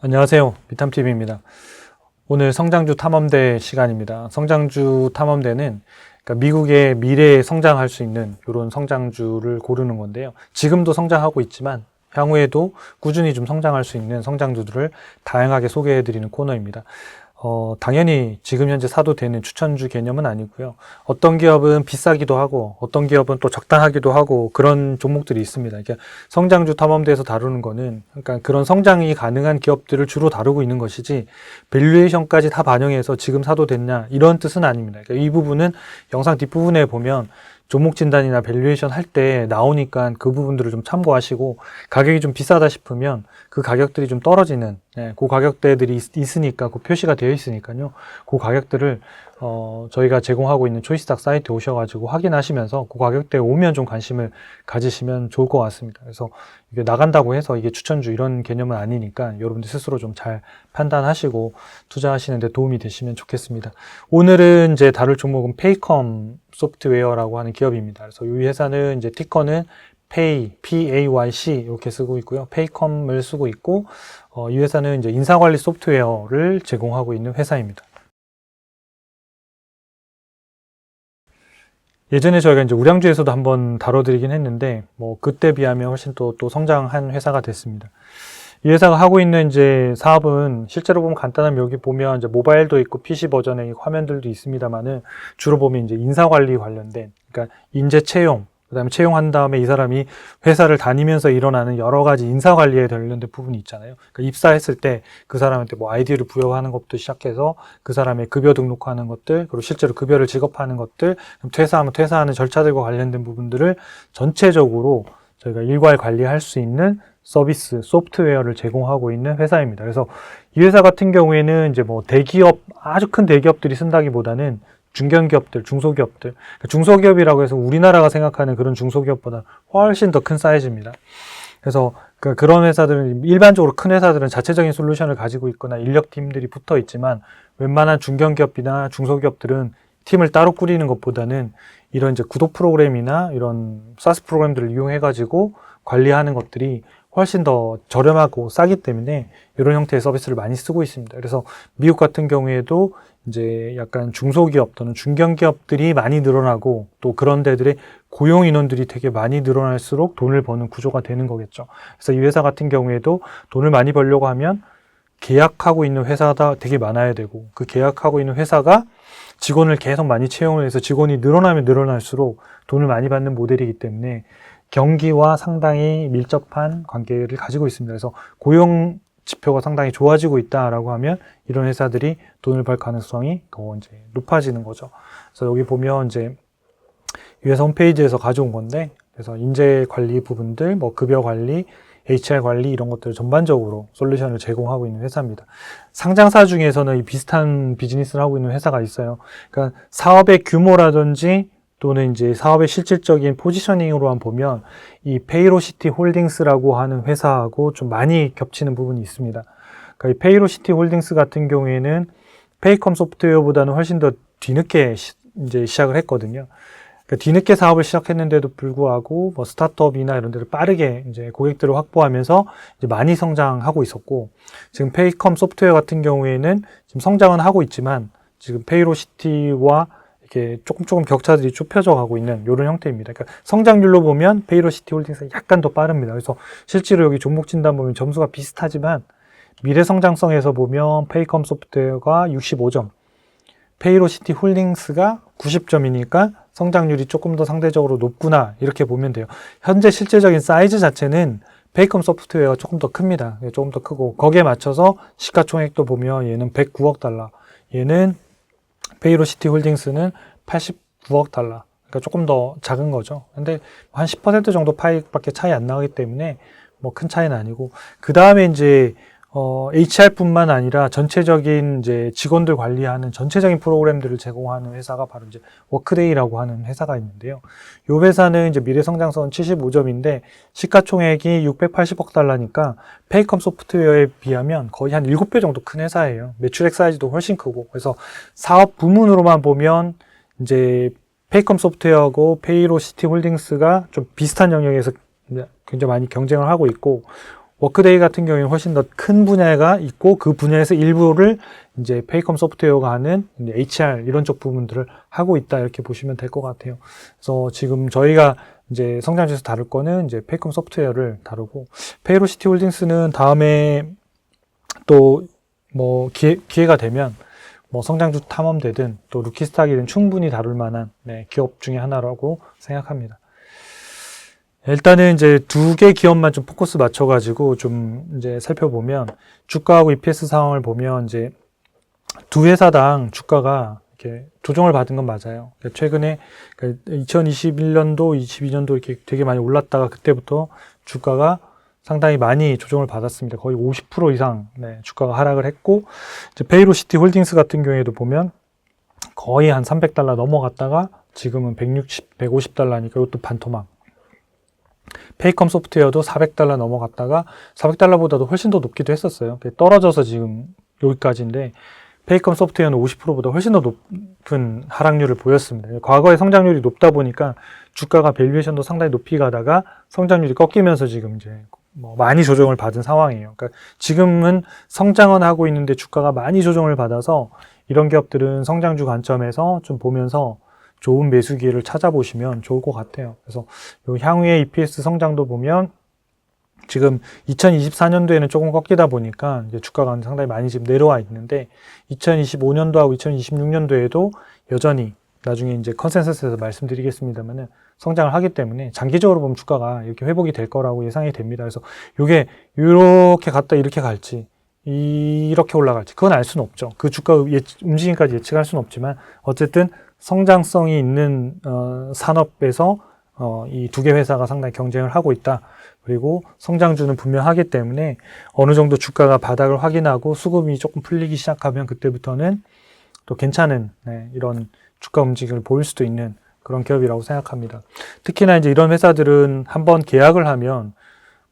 안녕하세요. 비탐TV입니다. 오늘 성장주 탐험대 시간입니다. 성장주 탐험대는 그러니까 미국의 미래에 성장할 수 있는 이런 성장주를 고르는 건데요. 지금도 성장하고 있지만 향후에도 꾸준히 좀 성장할 수 있는 성장주들을 다양하게 소개해드리는 코너입니다. 당연히 지금 현재 사도 되는 추천주 개념은 아니고요. 어떤 기업은 비싸기도 하고 어떤 기업은 또 적당하기도 하고 그런 종목들이 있습니다. 그러니까 성장주 탐험대에서 다루는 거는 그러니까 그런 성장이 가능한 기업들을 주로 다루고 있는 것이지 밸류에이션까지 다 반영해서 지금 사도 됐냐 이런 뜻은 아닙니다. 그러니까 이 부분은 영상 뒷부분에 보면 종목 진단이나 밸류에이션 할 때 나오니까 그 부분들을 좀 참고하시고 가격이 좀 비싸다 싶으면 그 가격들이 좀 떨어지는 그 가격대들이 있으니까 그 표시가 되어 있으니까요. 그 가격들을 저희가 제공하고 있는 초이스탁 사이트에 오셔가지고 확인하시면서 그 가격대에 오면 좀 관심을 가지시면 좋을 것 같습니다. 그래서 이게 나간다고 해서 이게 추천주 이런 개념은 아니니까 여러분들 스스로 좀 잘 판단하시고 투자하시는데 도움이 되시면 좋겠습니다. 오늘은 이제 다룰 종목은 페이컴 소프트웨어라고 하는 기업입니다. 그래서 이 회사는 이제 티커는 P-A-Y-C 이렇게 쓰고 있고요. 페이컴을 쓰고 있고, 이 회사는 이제 인사관리 소프트웨어를 제공하고 있는 회사입니다. 예전에 저희가 이제 우량주에서도 한번 다뤄드리긴 했는데, 그때 비하면 훨씬 또 성장한 회사가 됐습니다. 이 회사가 하고 있는 이제 사업은 실제로 보면 간단한 여기 보면 이제 모바일도 있고 PC 버전의 화면들도 있습니다만은 주로 보면 이제 인사관리 관련된, 그러니까 인재 채용, 그다음에 채용한 다음에 이 사람이 회사를 다니면서 일어나는 여러 가지 인사관리에 관련된 부분이 있잖아요. 그러니까 입사했을 때 그 사람한테 아이디를 부여하는 것부터 시작해서 그 사람의 급여 등록하는 것들, 그리고 실제로 급여를 지급하는 것들, 퇴사하면 퇴사하는 절차들과 관련된 부분들을 전체적으로 저희가 일괄 관리할 수 있는 서비스, 소프트웨어를 제공하고 있는 회사입니다. 그래서 이 회사 같은 경우에는 이제 대기업, 아주 큰 대기업들이 쓴다기보다는 중견기업들, 중소기업들, 그러니까 중소기업이라고 해서 우리나라가 생각하는 그런 중소기업보다 훨씬 더 큰 사이즈입니다. 그래서 그런 회사들은 일반적으로 큰 회사들은 자체적인 솔루션을 가지고 있거나 인력팀들이 붙어 있지만 웬만한 중견기업이나 중소기업들은 팀을 따로 꾸리는 것보다는 이런 이제 구독 프로그램이나 이런 사스 프로그램들을 이용해 가지고 관리하는 것들이 훨씬 더 저렴하고 싸기 때문에 이런 형태의 서비스를 많이 쓰고 있습니다. 그래서 미국 같은 경우에도 이제 약간 중소기업 또는 중견기업들이 많이 늘어나고 또 그런 데들의 고용 인원들이 되게 많이 늘어날수록 돈을 버는 구조가 되는 거겠죠. 그래서 이 회사 같은 경우에도 돈을 많이 벌려고 하면 계약하고 있는 회사가 되게 많아야 되고 그 계약하고 있는 회사가 직원을 계속 많이 채용을 해서 직원이 늘어나면 늘어날수록 돈을 많이 받는 모델이기 때문에 경기와 상당히 밀접한 관계를 가지고 있습니다. 그래서 고용 지표가 상당히 좋아지고 있다라고 하면 이런 회사들이 돈을 벌 가능성이 더 이제 높아지는 거죠. 그래서 여기 보면 이제 이 회사 홈페이지에서 가져온 건데, 그래서 인재 관리 부분들, 급여 관리, HR 관리 이런 것들을 전반적으로 솔루션을 제공하고 있는 회사입니다. 상장사 중에서는 이 비슷한 비즈니스를 하고 있는 회사가 있어요. 그러니까 사업의 규모라든지 또는 이제 사업의 실질적인 포지셔닝으로만 보면 이 페이로시티 홀딩스라고 하는 회사하고 좀 많이 겹치는 부분이 있습니다. 그러니까 이 페이로시티 홀딩스 같은 경우에는 페이컴 소프트웨어보다는 훨씬 더 뒤늦게 이제 시작을 했거든요. 그러니까 뒤늦게 사업을 시작했는데도 불구하고 스타트업이나 이런 데를 빠르게 이제 고객들을 확보하면서 이제 많이 성장하고 있었고, 지금 페이컴 소프트웨어 같은 경우에는 지금 성장은 하고 있지만 지금 페이로시티와 이렇게 조금 격차들이 좁혀져 가고 있는 이런 형태입니다. 그러니까 성장률로 보면 페이로시티 홀딩스가 약간 더 빠릅니다. 그래서 실제로 여기 종목 진단 보면 점수가 비슷하지만 미래 성장성에서 보면 페이컴 소프트웨어가 65점, 페이로시티 홀딩스가 90점이니까 성장률이 조금 더 상대적으로 높구나 이렇게 보면 돼요. 현재 실질적인 사이즈 자체는 페이컴 소프트웨어가 조금 더 큽니다. 조금 더 크고 거기에 맞춰서 시가총액도 보면 얘는 109억 달러, 얘는 페이로시티 홀딩스는 89억 달러. 그러니까 조금 더 작은 거죠. 근데 한 10% 정도 파이밖에 차이 안 나기 때문에 큰 차이는 아니고, 그 다음에 이제 HR뿐만 아니라 전체적인 이제 직원들 관리하는 전체적인 프로그램들을 제공하는 회사가 바로 이제 워크데이라고 하는 회사가 있는데요. 이 회사는 이제 미래 성장성은 75점인데 시가총액이 680억 달러니까 페이컴 소프트웨어에 비하면 거의 한 7배 정도 큰 회사예요. 매출액 사이즈도 훨씬 크고, 그래서 사업 부문으로만 보면 이제 페이컴 소프트웨어하고 페이로시티 홀딩스가 좀 비슷한 영역에서 굉장히 많이 경쟁을 하고 있고, 워크데이 같은 경우에는 훨씬 더 큰 분야가 있고 그 분야에서 일부를 이제 페이컴 소프트웨어가 하는 HR 이런 쪽 부분들을 하고 있다 이렇게 보시면 될 것 같아요. 그래서 지금 저희가 이제 성장주에서 다룰 거는 이제 페이컴 소프트웨어를 다루고 페이로시티 홀딩스는 다음에 또 뭐 기회가 되면 뭐 성장주 탐험되든 또 루키스탁이든 충분히 다룰 만한 기업 중에 하나라고 생각합니다. 일단은 이제 두 개 기업만 좀 포커스 맞춰가지고 좀 이제 살펴보면 주가하고 EPS 상황을 보면 이제 두 회사당 주가가 이렇게 조정을 받은 건 맞아요. 최근에 2021년도, 22년도 이렇게 되게 많이 올랐다가 그때부터 주가가 상당히 많이 조정을 받았습니다. 거의 50% 이상 주가가 하락을 했고, 이제 페이로시티 홀딩스 같은 경우에도 보면 거의 한 300달러 넘어갔다가 지금은 150달러니까 이것도 반토막. 페이컴 소프트웨어도 400달러 넘어갔다가 400달러보다도 훨씬 더 높기도 했었어요. 떨어져서 지금 여기까지인데 페이컴 소프트웨어는 50%보다 훨씬 더 높은 하락률을 보였습니다. 과거에 성장률이 높다 보니까 주가가 밸류에이션도 상당히 높이 가다가 성장률이 꺾이면서 지금 이제 뭐 많이 조정을 받은 상황이에요. 그러니까 지금은 성장은 하고 있는데 주가가 많이 조정을 받아서 이런 기업들은 성장주 관점에서 좀 보면서 좋은 매수 기회를 찾아보시면 좋을 것 같아요. 그래서 요 향후의 EPS 성장도 보면 지금 2024년도에는 조금 꺾이다 보니까 이제 주가가 상당히 많이 지금 내려와 있는데 2025년도하고 2026년도에도 여전히 나중에 이제 컨센서스에서 말씀드리겠습니다만은 성장을 하기 때문에 장기적으로 보면 주가가 이렇게 회복이 될 거라고 예상이 됩니다. 그래서 이게 이렇게 갔다 이렇게 갈지 이렇게 올라갈지 그건 알 수는 없죠. 그 주가 움직임까지 예측할 수는 없지만 어쨌든 성장성이 있는 산업에서 이 두 개 회사가 상당히 경쟁을 하고 있다. 그리고 성장주는 분명하기 때문에 어느 정도 주가가 바닥을 확인하고 수급이 조금 풀리기 시작하면 그때부터는 또 괜찮은 이런 주가 움직임을 보일 수도 있는 그런 기업이라고 생각합니다. 특히나 이제 이런 회사들은 한번 계약을 하면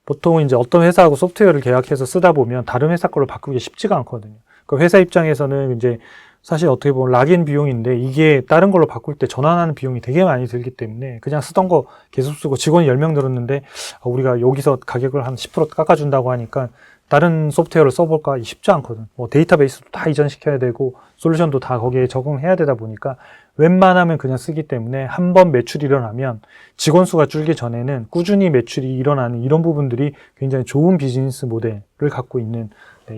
보통 이제 어떤 회사하고 소프트웨어를 계약해서 쓰다 보면 다른 회사 걸로 바꾸기 쉽지가 않거든요. 그 회사 입장에서는 이제 사실 어떻게 보면 락인 비용인데 이게 다른 걸로 바꿀 때 전환하는 비용이 되게 많이 들기 때문에 그냥 쓰던 거 계속 쓰고 직원이 10명 늘었는데 우리가 여기서 가격을 한 10% 깎아준다고 하니까 다른 소프트웨어를 써볼까 쉽지 않거든. 뭐 데이터베이스도 다 이전시켜야 되고 솔루션도 다 거기에 적응해야 되다 보니까 웬만하면 그냥 쓰기 때문에 한번 매출이 일어나면 직원 수가 줄기 전에는 꾸준히 매출이 일어나는 이런 부분들이 굉장히 좋은 비즈니스 모델을 갖고 있는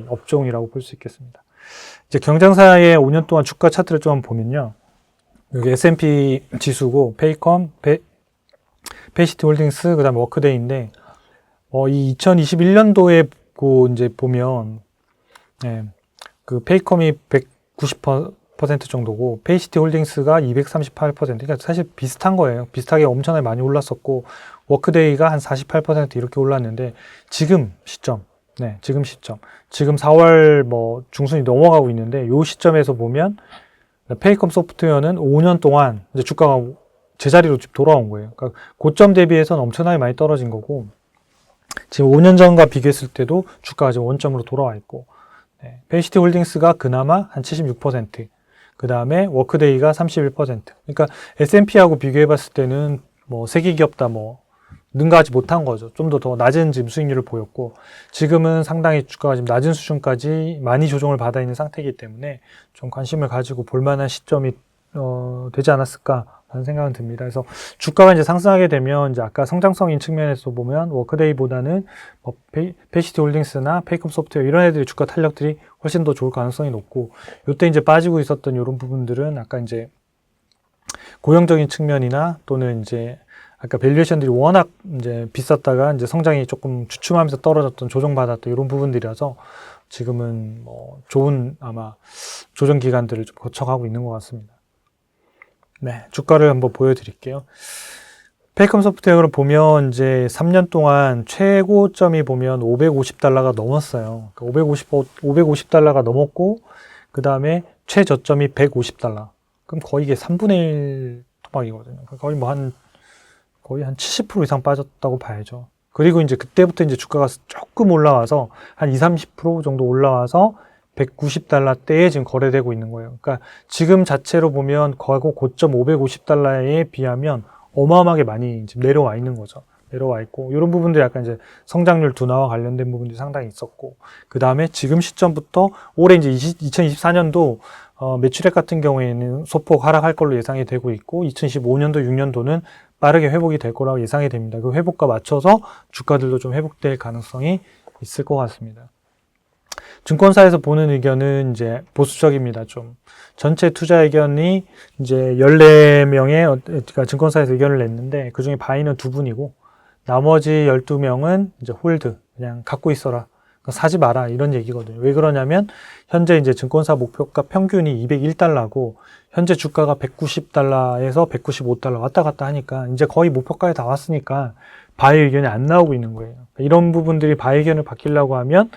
업종이라고 볼 수 있겠습니다. 이제 경쟁사의 5년 동안 주가 차트를 좀 보면요. 여기 S&P 지수고 페이컴, 페이시티 홀딩스, 그다음에 워크데이인데 이 2021년도에 이제 보면 그 페이컴이 190% 정도고 페이시티 홀딩스가 238%. 그러니까 사실 비슷한 거예요. 비슷하게 엄청나게 많이 올랐었고 워크데이가 한 48% 이렇게 올랐는데 지금 시점 지금 4월 뭐 중순이 넘어가고 있는데 요 시점에서 보면 페이컴 소프트웨어는 5년 동안 이제 주가가 제자리로 돌아온 거예요. 그러니까 고점 대비해서는 엄청나게 많이 떨어진 거고 지금 5년 전과 비교했을 때도 주가가 지금 원점으로 돌아와 있고 페이시티 홀딩스가 그나마 한 76%, 그 다음에 워크데이가 31%. 그러니까 S&P하고 비교해 봤을 때는 뭐 세계 기업 다 뭐 능가하지 못한 거죠. 좀 더 낮은 지금 수익률을 보였고 지금은 상당히 주가가 지금 낮은 수준까지 많이 조정을 받아 있는 상태이기 때문에 좀 관심을 가지고 볼 만한 시점이 되지 않았을까 하는 생각은 듭니다. 그래서 주가가 이제 상승하게 되면 이제 아까 성장성인 측면에서 보면 워크데이보다는 뭐 페이시티 홀딩스나 페이컴 소프트웨어 이런 애들이 주가 탄력들이 훨씬 더 좋을 가능성이 높고 이때 이제 빠지고 있었던 이런 부분들은 아까 이제 고용적인 측면이나 또는 이제 아까 밸류에이션들이 워낙 이제 비쌌다가 이제 성장이 조금 주춤하면서 떨어졌던 조정받았던 이런 부분들이라서 지금은 뭐 좋은 아마 조정 기간들을 좀 거쳐가고 있는 것 같습니다. 네, 주가를 한번 보여드릴게요. 페이컴 소프트웨어를 보면 이제 3년 동안 최고점이 보면 550달러가 넘었어요. 그러니까 550달러가 넘었고 그 다음에 최저점이 150달러. 그럼 거의 이게 3분의 1 토막이거든요. 거의 한 70% 이상 빠졌다고 봐야죠. 그리고 이제 그때부터 이제 주가가 조금 올라와서 한 20-30% 정도 올라와서 190달러대에 지금 거래되고 있는 거예요. 그러니까 지금 자체로 보면 과거 고점 550달러에 비하면 어마어마하게 많이 지금 내려와 있는 거죠. 내려와 있고, 이런 부분들이 약간 이제 성장률 둔화와 관련된 부분들이 상당히 있었고, 그 다음에 지금 시점부터 올해 이제 2024년도 매출액 같은 경우에는 소폭 하락할 걸로 예상이 되고 있고, 2025년도, 6년도는 빠르게 회복이 될 거라고 예상이 됩니다. 그 회복과 맞춰서 주가들도 좀 회복될 가능성이 있을 것 같습니다. 증권사에서 보는 의견은 이제 보수적입니다. 좀 전체 투자 의견이 이제 14명의 그러니까 증권사에서 의견을 냈는데 그중에 바이는 2분이고 나머지 12명은 이제 홀드, 그냥 갖고 있어라. 그러니까 사지 마라 이런 얘기거든요. 왜 그러냐면 현재 이제 증권사 목표가 평균이 201달러고 현재 주가가 190달러에서 195달러 왔다 갔다 하니까 이제 거의 목표가에 다 왔으니까 바이 의견이 안 나오고 있는 거예요. 이런 부분들이 바이 의견을 바뀌려고 하면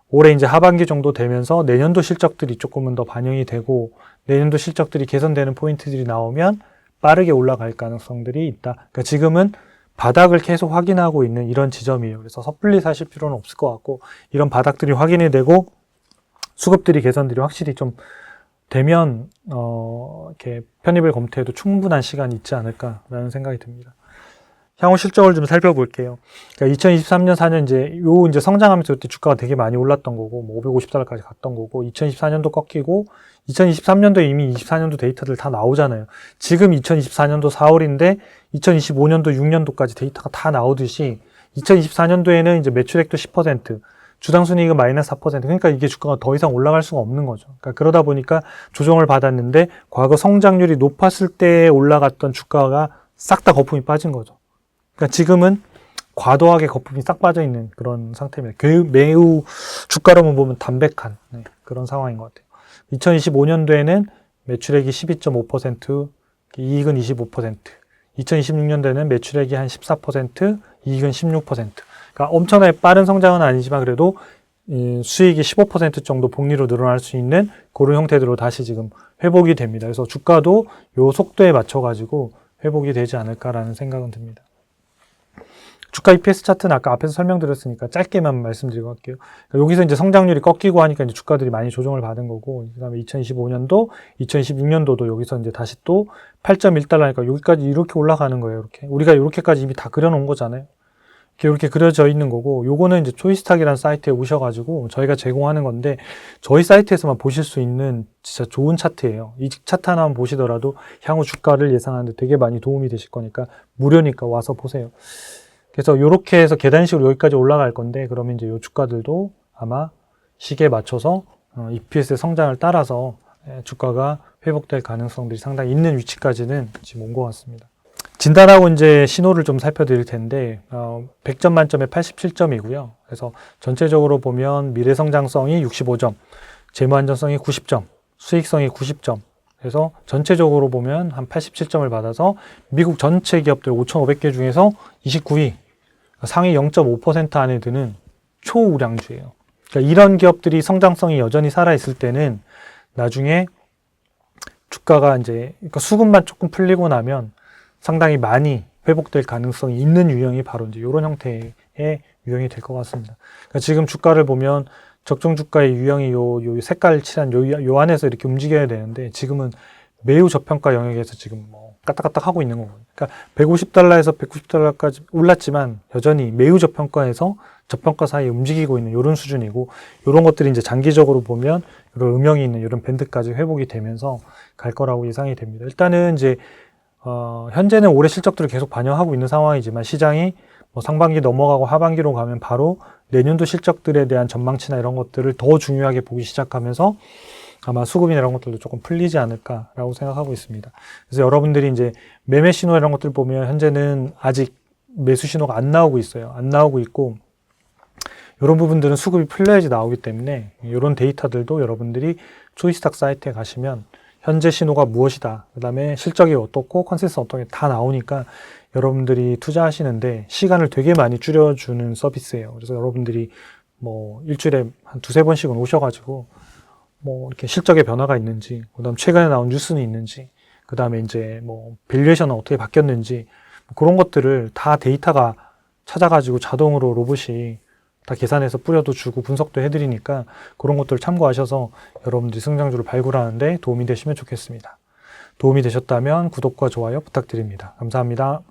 올해 이제 하반기 정도 되면서 내년도 실적들이 조금은 더 반영이 되고 내년도 실적들이 개선되는 포인트들이 나오면 빠르게 올라갈 가능성들이 있다. 그러니까 지금은 바닥을 계속 확인하고 있는 이런 지점이에요. 그래서 섣불리 사실 필요는 없을 것 같고 이런 바닥들이 확인이 되고 수급들이 개선들이 확실히 좀 되면 이렇게 편입을 검토해도 충분한 시간이 있지 않을까라는 생각이 듭니다. 향후 실적을 좀 살펴볼게요. 그러니까 2023년, 4년 이제 성장하면서 그때 주가가 되게 많이 올랐던 거고, 뭐 550달러까지 갔던 거고, 2024년도 꺾이고, 2023년도 이미 24년도 데이터들 다 나오잖아요. 지금 2024년도 4월인데, 2025년도 6년도까지 데이터가 다 나오듯이, 2024년도에는 이제 매출액도 10%, 주당순이익은 마이너스 4%, 그러니까 이게 주가가 더 이상 올라갈 수가 없는 거죠. 그러니까 그러다 보니까 조정을 받았는데, 과거 성장률이 높았을 때 올라갔던 주가가 싹 다 거품이 빠진 거죠. 그러니까 지금은 과도하게 거품이 싹 빠져 있는 그런 상태입니다. 매우 주가로만 보면 담백한 그런 상황인 것 같아요. 2025년도에는 매출액이 12.5%, 이익은 25%, 2026년도에는 매출액이 한 14%, 이익은 16%. 그러니까 엄청나게 빠른 성장은 아니지만 그래도 수익이 15% 정도 복리로 늘어날 수 있는 그런 형태들로 다시 지금 회복이 됩니다. 그래서 주가도 요 속도에 맞춰가지고 회복이 되지 않을까라는 생각은 듭니다. 주가 EPS 차트는 아까 앞에서 설명드렸으니까 짧게만 말씀드리고 할게요. 그러니까 여기서 이제 성장률이 꺾이고 하니까 이제 주가들이 많이 조정을 받은 거고, 그 다음에 2025년도, 2026년도도 여기서 이제 다시 또 8.1달러니까 여기까지 이렇게 올라가는 거예요. 이렇게. 우리가 이렇게까지 이미 다 그려놓은 거잖아요. 이렇게 그려져 있는 거고, 요거는 이제 초이스탁이라는 사이트에 오셔가지고 저희가 제공하는 건데, 저희 사이트에서만 보실 수 있는 진짜 좋은 차트예요. 이 차트 하나만 보시더라도 향후 주가를 예상하는데 되게 많이 도움이 되실 거니까, 무료니까 와서 보세요. 그래서 이렇게 해서 계단식으로 여기까지 올라갈 건데 그러면 이제 이 주가들도 아마 시기에 맞춰서 EPS의 성장을 따라서 주가가 회복될 가능성들이 상당히 있는 위치까지는 지금 온 것 같습니다. 진단하고 이제 신호를 좀 살펴드릴 텐데 100점 만점에 87점이고요. 그래서 전체적으로 보면 미래성장성이 65점, 재무안전성이 90점, 수익성이 90점. 그래서 전체적으로 보면 한 87점을 받아서 미국 전체 기업들 5,500개 중에서 29위, 상위 0.5% 안에 드는 초우량주예요. 그러니까 이런 기업들이 성장성이 여전히 살아있을 때는 나중에 주가가 이제 그러니까 수급만 조금 풀리고 나면 상당히 많이 회복될 가능성이 있는 유형이 바로 이제 이런 형태의 유형이 될 것 같습니다. 그러니까 지금 주가를 보면 적정 주가의 유형이 요 색깔 칠한 요 안에서 이렇게 움직여야 되는데 지금은 매우 저평가 영역에서 지금 뭐 까딱까딱 하고 있는 거거든요. 그러니까 150달러에서 190달러까지 올랐지만 여전히 매우 저평가에서 저평가 사이에 움직이고 있는 이런 수준이고 이런 것들이 이제 장기적으로 보면 이런 음영이 있는 이런 밴드까지 회복이 되면서 갈 거라고 예상이 됩니다. 일단은 이제 현재는 올해 실적들을 계속 반영하고 있는 상황이지만 시장이 뭐 상반기 넘어가고 하반기로 가면 바로 내년도 실적들에 대한 전망치나 이런 것들을 더 중요하게 보기 시작하면서 아마 수급이나 이런 것들도 조금 풀리지 않을까라고 생각하고 있습니다. 그래서 여러분들이 이제 매매 신호 이런 것들 보면 현재는 아직 매수 신호가 안 나오고 있어요. 안 나오고 있고 이런 부분들은 수급이 풀려야지 나오기 때문에 이런 데이터들도 여러분들이 초이스탁 사이트에 가시면 현재 신호가 무엇이다. 그 다음에 실적이 어떻고 컨센서스 어떻게 다 나오니까 여러분들이 투자하시는데 시간을 되게 많이 줄여주는 서비스예요. 그래서 여러분들이 뭐 일주일에 한 2-3번씩은 오셔가지고 뭐 이렇게 실적의 변화가 있는지, 그 다음 최근에 나온 뉴스는 있는지, 그 다음에 이제 뭐 밸류에이션은 어떻게 바뀌었는지 그런 것들을 다 데이터가 찾아가지고 자동으로 로봇이 다 계산해서 뿌려도 주고 분석도 해드리니까 그런 것들을 참고하셔서 여러분들이 성장주를 발굴하는데 도움이 되시면 좋겠습니다. 도움이 되셨다면 구독과 좋아요 부탁드립니다. 감사합니다.